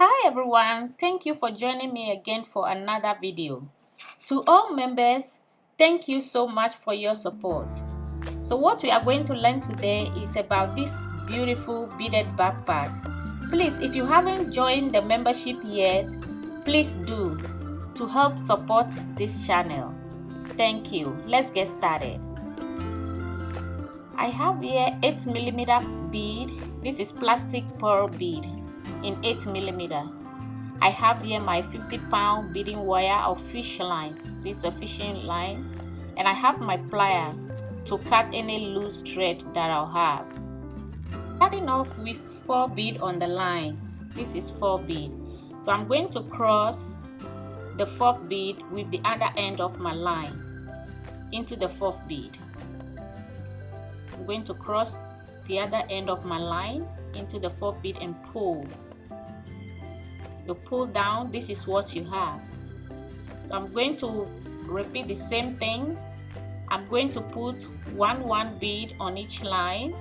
Hi everyone, thank you for joining me again for another video. To all members, thank you so much for your support. So what we are going to learn today is about this beautiful beaded backpack. Please, if you haven't joined the membership yet, please do to help support this channel. Thank you. Let's get started. I have here 8mm bead. This is plastic pearl bead in 8mm. I have here my 50-pound beading wire of fish line. This is a fishing line, and I have my plier to cut any loose thread that I'll have. Starting off with 4 bead on the line. This is 4 bead. So I'm going to cross the 4th bead with the other end of my line into the 4th bead. I'm going to cross the other end of my line into the 4th bead and pull. You pull down, this is what you have. So I'm going to repeat the same thing. I'm going to put one bead on each line.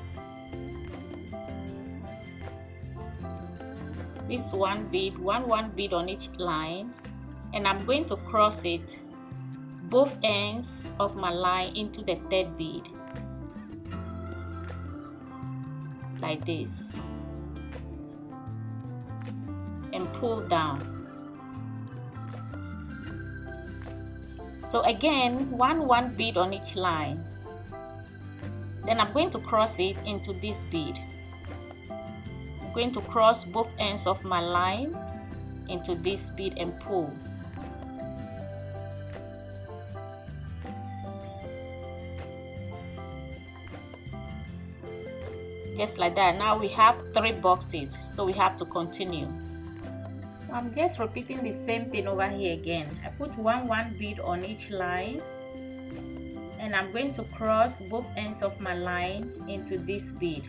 This one bead on each line, and I'm going to cross it both ends of my line into the 3rd bead like this and pull down. So again, one bead on each line. Then I'm going to cross it into this bead. I'm going to cross both ends of my line into this bead and pull. Just like that. Now we have 3 boxes, so we have to continue. I'm just repeating the same thing over here again. I put one bead on each line, and I'm going to cross both ends of my line into this bead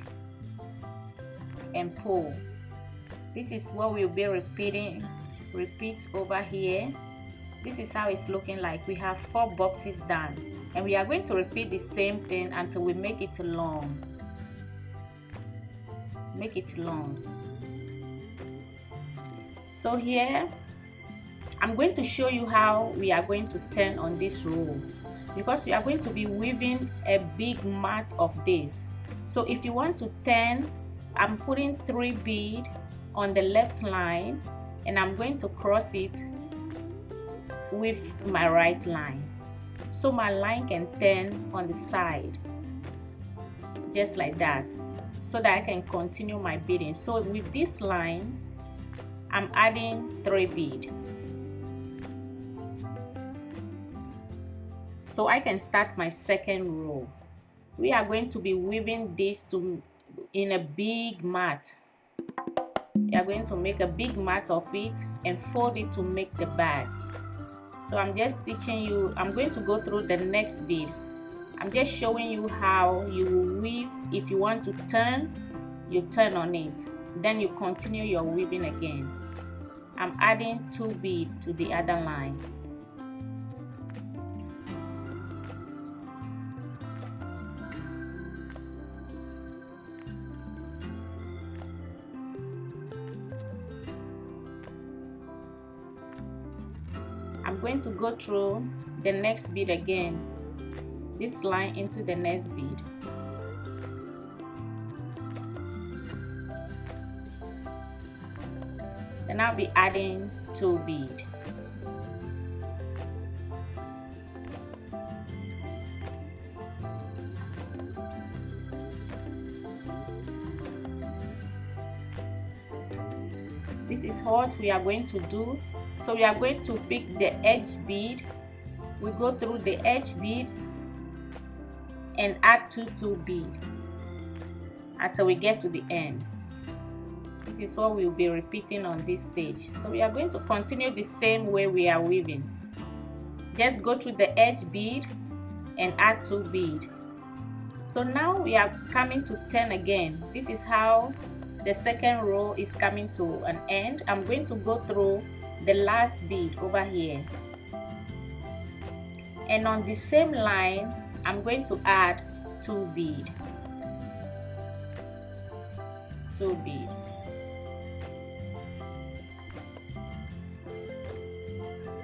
and pull. This is what we'll be repeating. Repeat over here. This is how it's looking like. We have 4 boxes done, and we are going to repeat the same thing until we make it long. Make it long. So here I'm going to show you how we are going to turn on this roll, because we are going to be weaving a big mat of this. So if you want to turn, I'm putting 3 bead on the left line, and I'm going to cross it with my right line, so my line can turn on the side just like that, so that I can continue my beading. So with this line I'm adding 3 bead, so I can start my 2nd row. We are going to be weaving this in a big mat. We are going to make a big mat of it and fold it to make the bag. So I'm just teaching you. I'm going to go through the next bead. I'm just showing you how you will weave. If you want to turn, you turn on it, then you continue your weaving again. I'm adding 2 bead to the other line. I'm going to go through the next bead again, this line into the next bead. Then I'll be adding 2 bead. This is what we are going to do. So we are going to pick the edge bead. We go through the edge bead and add 2 bead until we get to the end. This is what we'll be repeating on this stage. So we are going to continue the same way we are weaving. Just go through the edge bead and add 2 bead. So now we are coming to turn again. This is how the 2nd row is coming to an end. I'm going to go through the last bead over here, and on the same line I'm going to add 2 bead. 2 bead.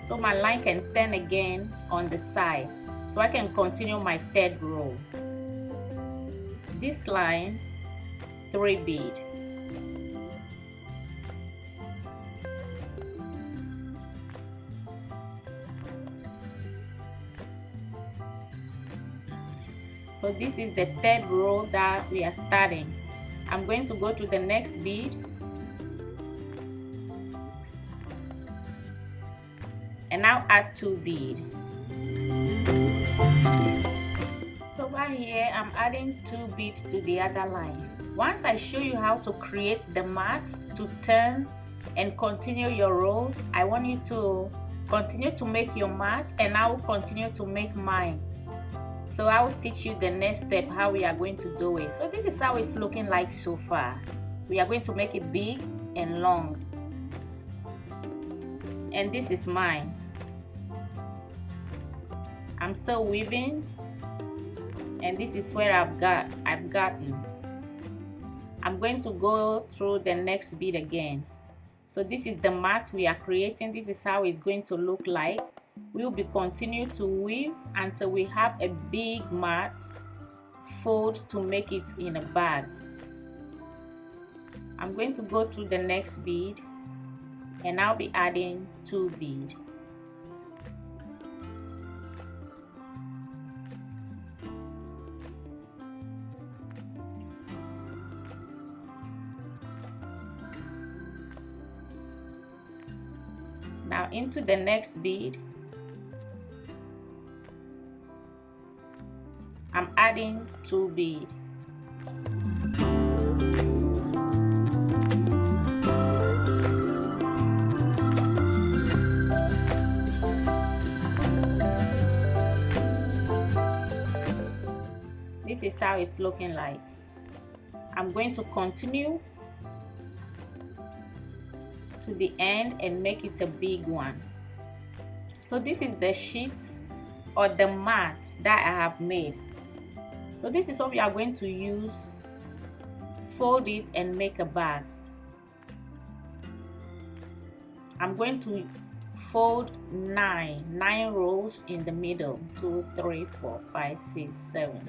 so my line can turn again on the side, so I can continue my third row. This line, 3 bead. So this is the third row that we are starting. I'm going to go to the next bead and now add 2 bead. So over here I'm adding 2 bead to the other line. Once I show you how to create the mat to turn and continue your rows, I want you to continue to make your mat and I will continue to make mine. So I will teach you the next step how we are going to do it. So this is how it's looking like so far. We are going to make it big and long. And this is mine. I'm still weaving, and this is where I've gotten. I'm going to go through the next bead again. So this is the mat we are creating. This is how it's going to look like. We'll be continue to weave until we have a big mat fold to make it in a bag. I'm going to go through the next bead and I'll be adding 2 bead. Now into the next bead, I'm adding 2 bead. This is how it's looking like. I'm going to continue to the end and make it a big one. So this is the sheet or the mat that I have made. So this is what we are going to use. Fold it and make a bag. I'm going to fold 9 rows in the middle. 2, 3, 4, 5, 6, 7.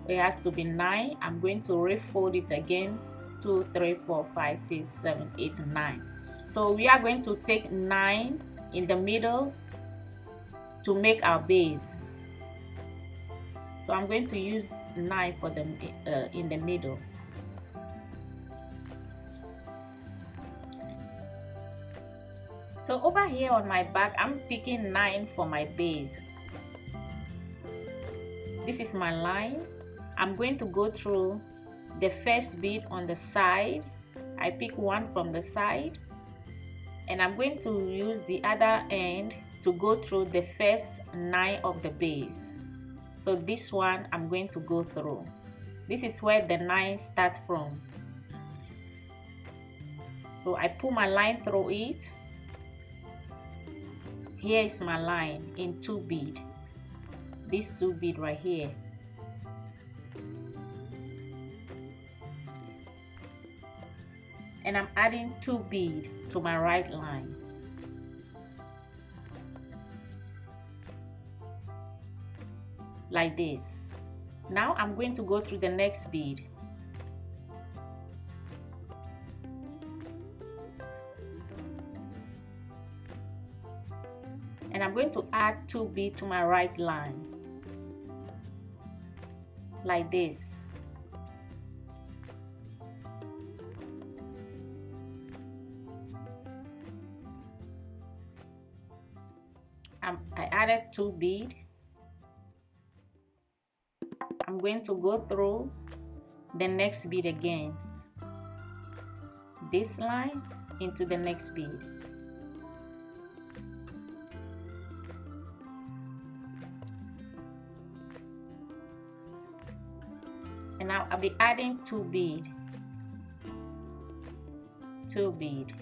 It has to be 9. I'm going to refold it again. 2, 3, 4, 5, 6, 7, 8, 9. So we are going to take 9 in the middle to make our base. So I'm going to use 9 for the in the middle. So over here on my back, I'm picking 9 for my base. This is my line. I'm going to go through the first bead on the side. I pick 1 from the side, and I'm going to use the other end to go through the first 9 of the base. So this one I'm going to go through. This is where the 9 starts from. So I pull my line through it. Here is my line in 2 bead. This 2 bead right here. And I'm adding 2 bead to my right line. Like this. Now I'm going to go through the next bead. And I'm going to add 2 bead to my right line. Like this. I added 2 bead. I'm going to go through the next bead again. This line into the next bead. And now I'll be adding 2 bead. 2 bead.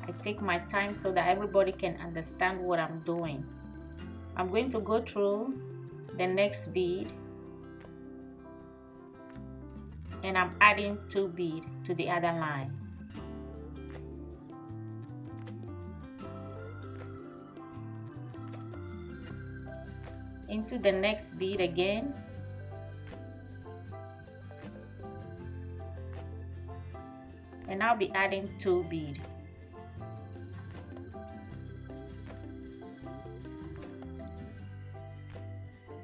I take my time so that everybody can understand what I'm doing. I'm going to go through the next bead and I'm adding 2 bead to the other line. into the next bead again, and I'll be adding 2 beads.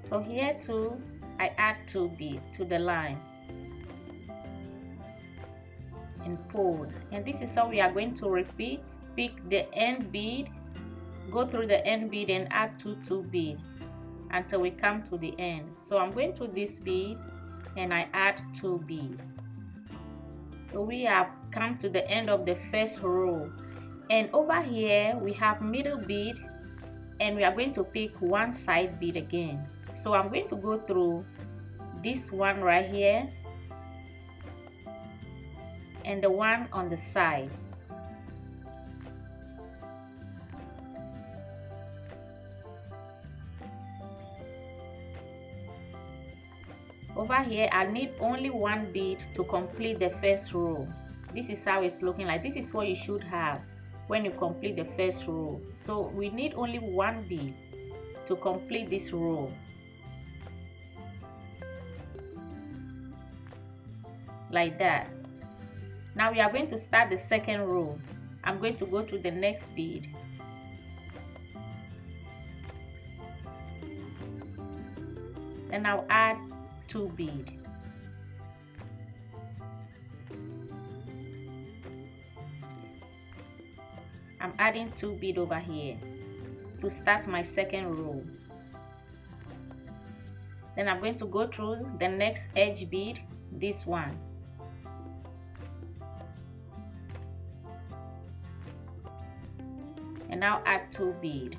So here too, I add 2 beads to the line and pull, and this is how we are going to repeat. Pick the end bead, go through the end bead and add 2 beads until we come to the end. So I'm going to this bead and I add 2 beads. So we have come to the end of the first row, and over here we have middle bead, and we are going to pick one side bead again. So I'm going to go through this one right here and the one on the side. Over here I need only 1 bead to complete the first row. This is how it's looking like. This is what you should have when you complete the first row. So we need only 1 bead to complete this row. Like that. Now we are going to start the second row. I'm going to go through the next bead. Then I'll add 2 beads. I'm adding 2 beads over here to start my second row. Then I'm going to go through the next edge bead, this one. And now add 2 beads.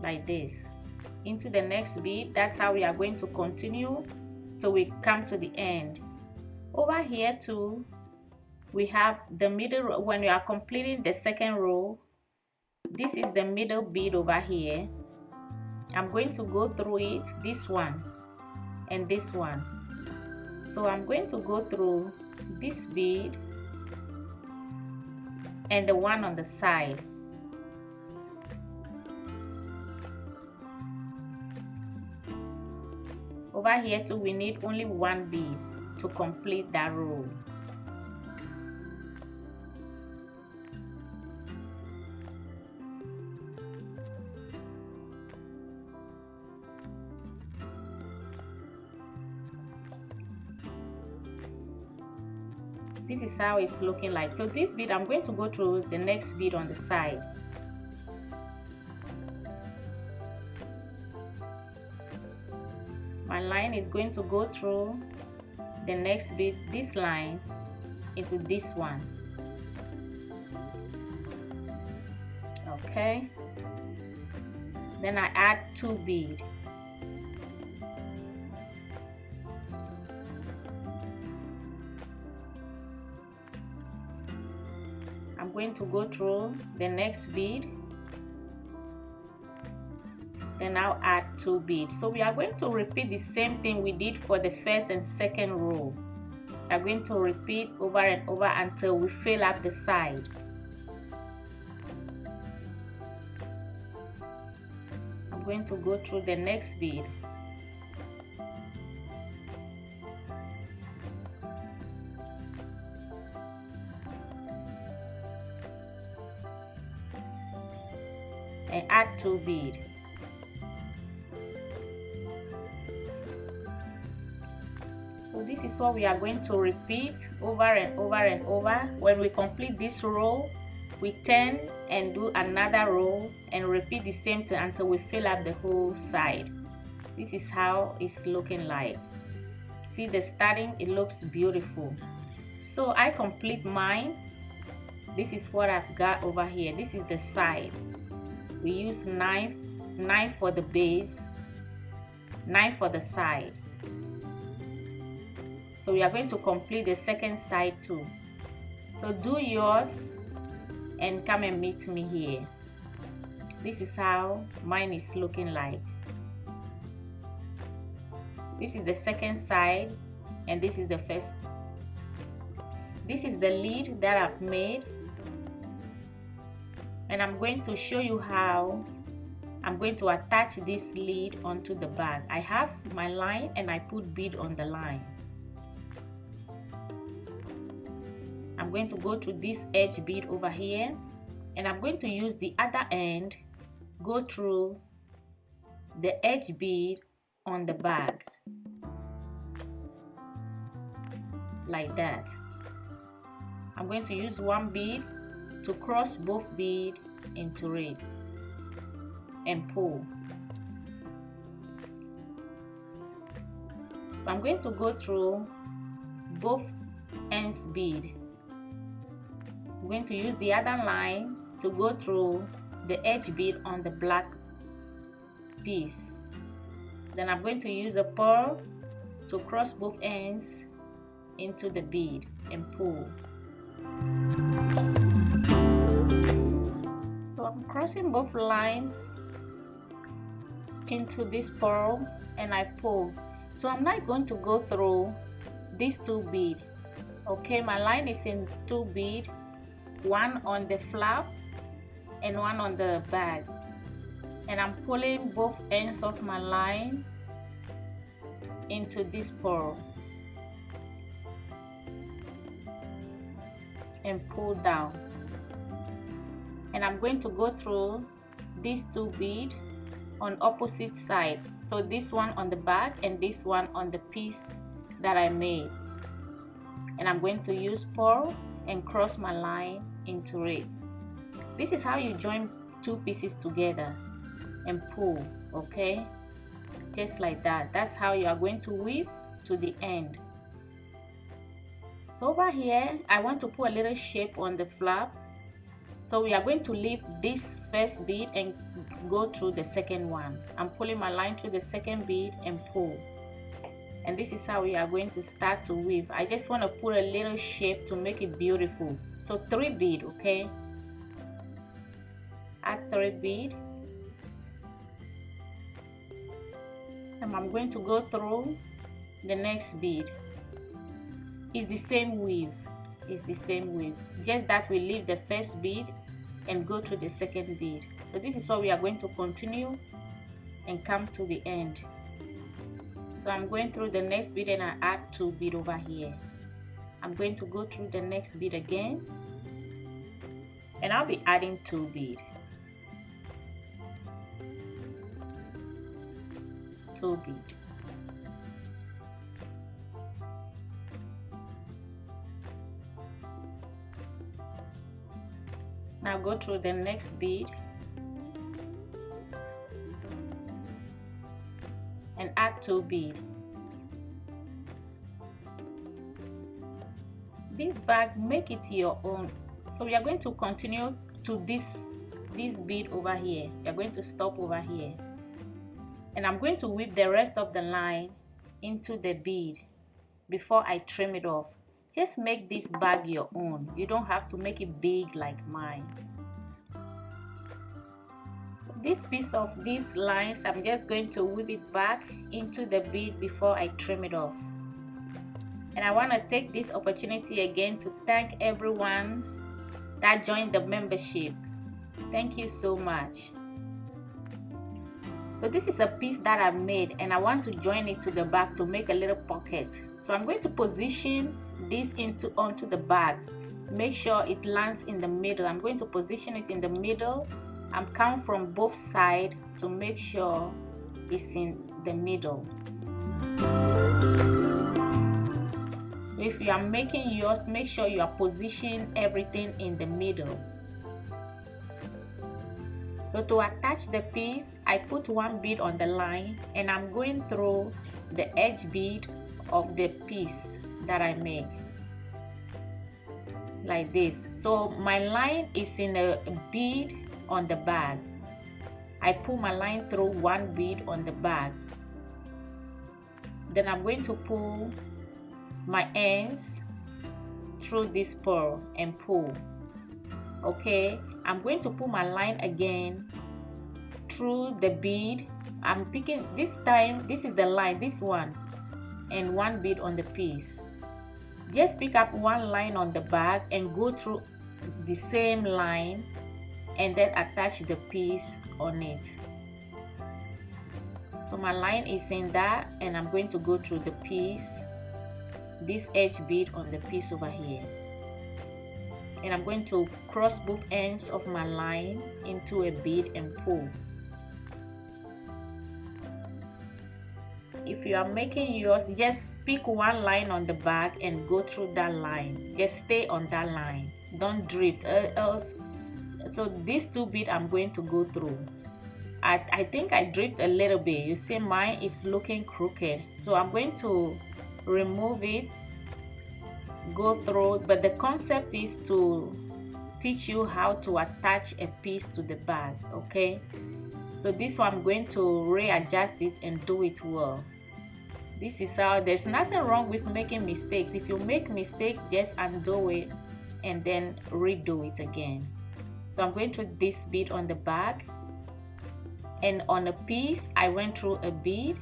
Like this. Into the next bead. That's how we are going to continue till we come to the end. Over here too, we have the middle row. When you are completing the second row, this is the middle bead over here. I'm going to go through it, this one and this one. So I'm going to go through this bead and the one on the side. Over here too, we need only 1 bead to complete that row. This is how it's looking like. So this bead, I'm going to go through the next bead on the side. My line is going to go through the next bead, this line, into this one. Okay. Then I add 2 beads. I'm going to go through the next bead, then I'll add 2 beads. So we are going to repeat the same thing we did for the first and second row. We are going to repeat over and over until we fill up the side. I'm going to go through the next bead. And add 2 beads. So this is what we are going to repeat over and over and over. When we complete this row, we turn and do another row and repeat the same thing until we fill up the whole side. This is how it's looking like. See the starting, it looks beautiful. So I complete mine. This is what I've got over here. This is the side. We use knife for the base, knife for the side. So we are going to complete the second side too. So do yours and come and meet me here. This is how mine is looking like. This is the second side and this is the first. This is the lid that I've made, and I'm going to show you how I'm going to attach this lid onto the bag. I have my line and I put bead on the line. I'm going to go through this edge bead over here, and I'm going to use the other end, go through the edge bead on the bag, like that. I'm going to use one bead to cross both beads into it and pull. So I'm going to go through both ends bead. I'm going to use the other line to go through the edge bead on the black piece. Then I'm going to use a pearl to cross both ends into the bead and pull. So I'm crossing both lines into this pearl and I pull. So I'm not going to go through these two beads. Okay, my line is in two beads, one on the flap and one on the bag, and I'm pulling both ends of my line into this pearl and pull down. And I'm going to go through these two beads on opposite side, so this one on the back and this one on the piece that I made, and I'm going to use pearl and cross my line into it. This is how you join two pieces together and pull, okay, just like that. That's how you are going to weave to the end. So over here I want to put a little shape on the flap, so we are going to leave this first bead and go through the second one. I'm pulling my line through the second bead and pull, and this is how we are going to start to weave. I just want to put a little shape to make it beautiful. So 3 bead, okay, add 3 bead, and I'm going to go through the next bead. It's the same weave, it's the same weave, just that we leave the first bead and go through the second bead. So this is what we are going to continue and come to the end. So I'm going through the next bead and I add 2 bead over here. I'm going to go through the next bead again and I'll be adding 2 bead. 2 bead. Now go through the next bead and add 2 bead. This bag, make it your own. So we are going to continue to this bead over here. We are going to stop over here, and I'm going to weave the rest of the line into the bead before I trim it off. Just make this bag your own. You don't have to make it big like mine. This piece of these lines, I'm just going to weave it back into the bead before I trim it off. And I want to take this opportunity again to thank everyone that joined the membership. Thank you so much. So this is a piece that I made and I want to join it to the back to make a little pocket. So I'm going to position this onto the bag. Make sure it lands in the middle. I'm going to position it in the middle. I'm counting from both sides to make sure it's in the middle. If you are making yours, make sure you are positioning everything in the middle. So to attach the piece, I put 1 bead on the line and I'm going through the edge bead of the piece that I made, like this. So my line is in a bead on the bag. I pull my line through 1 bead on the bag. Then I'm going to pull my ends through this pearl and pull. Okay, I'm going to pull my line again through the bead. I'm picking this time, this is the line, this one, and 1 bead on the piece. Just pick up one line on the bag and go through the same line and then attach the piece on it. So my line is in that, and I'm going to go through the piece, this edge bead on the piece over here, and I'm going to cross both ends of my line into a bead and pull. If you are making yours, just pick one line on the bag and go through that line. Just stay on that line, don't drift, else. So these two beads I'm going to go through. I think I drift a little bit. You see mine is looking crooked, so I'm going to remove it, go through. But the concept is to teach you how to attach a piece to the bag, okay? So this one I'm going to readjust it and do it well. This is how, there's nothing wrong with making mistakes. If you make mistakes, just undo it and then redo it again. So I'm going through this bead on the bag, and on a piece I went through a bead,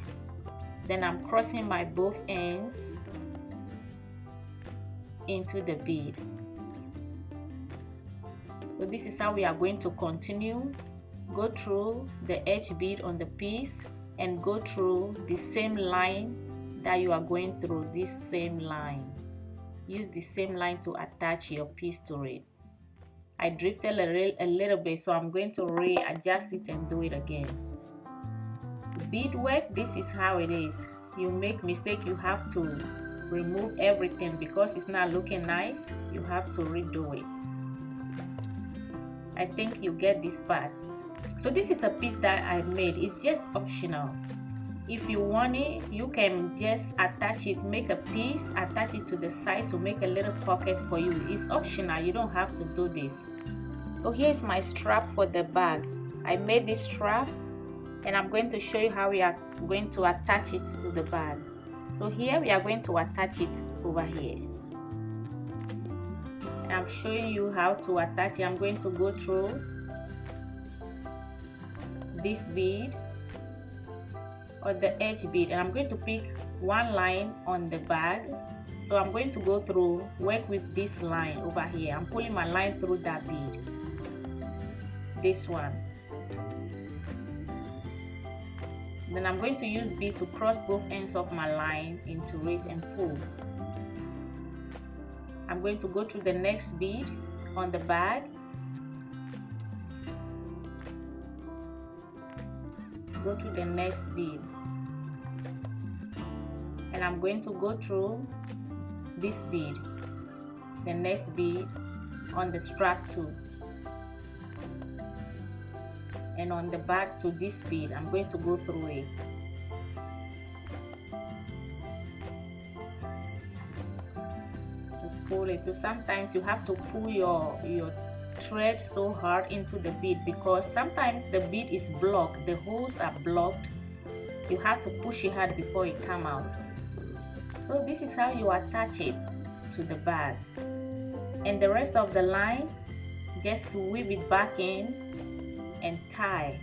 then I'm crossing my both ends into the bead. So this is how we are going to continue. Go through the edge bead on the piece and go through the same line that you are going through, this same line. Use the same line to attach your piece to it. I drifted a little bit, so I'm going to readjust it and do it again. Beadwork, this is how it is. You make mistake, you have to remove everything because it's not looking nice. You have to redo it. I think you get this part. So this is a piece that I made. It's just optional. If you want it, you can just attach it, make a piece, attach it to the side to make a little pocket for you. It's optional, you don't have to do this. So here's my strap for the bag. I made this strap and I'm going to show you how we are going to attach it to the bag. So here we are going to attach it over here. And I'm showing you how to attach it. I'm going to go through this bead or the edge bead, and I'm going to pick one line on the bag. So I'm going to go through, work with this line over here. I'm pulling my line through that bead, this one. Then I'm going to use bead to cross both ends of my line into it and pull. I'm going to go through the next bead on the bag, go through the next bead, and I'm going to go through this bead, the next bead on the strap too, and on the back to this bead. I'm going to go through it. Pull it. So sometimes you have to pull your thread so hard into the bead because sometimes the bead is blocked, the holes are blocked. You have to push it hard before it come out. So this is how you attach it to the bag, and the rest of the line just weave it back in and tie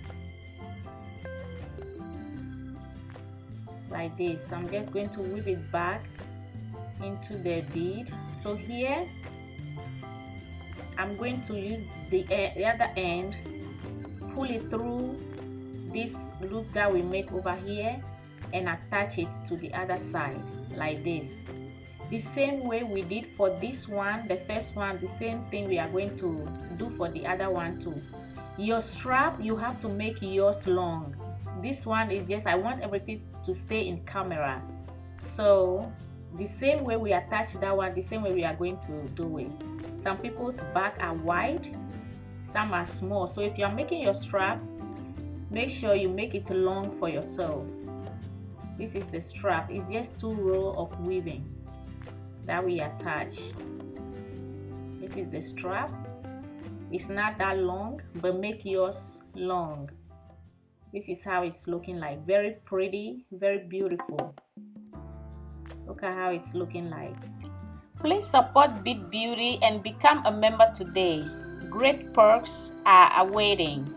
like this. So I'm just going to weave it back into the bead. So here I'm going to use the other end, pull it through this loop that we make over here and attach it to the other side like this. The same way we did for this one, the first one, the same thing we are going to do for the other one too. Your strap, you have to make yours long. This one is just, I want everything to stay in camera. So the same way we attach that one, the same way we are going to do it. Some people's back are wide, some are small. So if you are making your strap, make sure you make it long for yourself. This is the strap. It's just 2 rows of weaving that we attach. This is the strap. It's not that long, but make yours long. This is how it's looking like. Very pretty, very beautiful. Look at how it's looking like. Please support BeadBeauty and become a member today. Great perks are awaiting.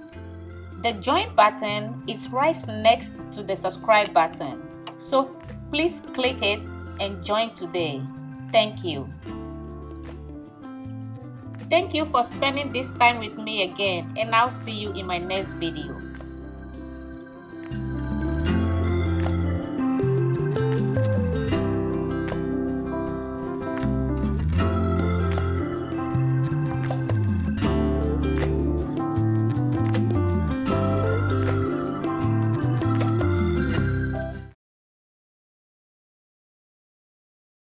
The join button is right next to the subscribe button. So please click it and join today. Thank you. Thank you for spending this time with me again, and I'll see you in my next video.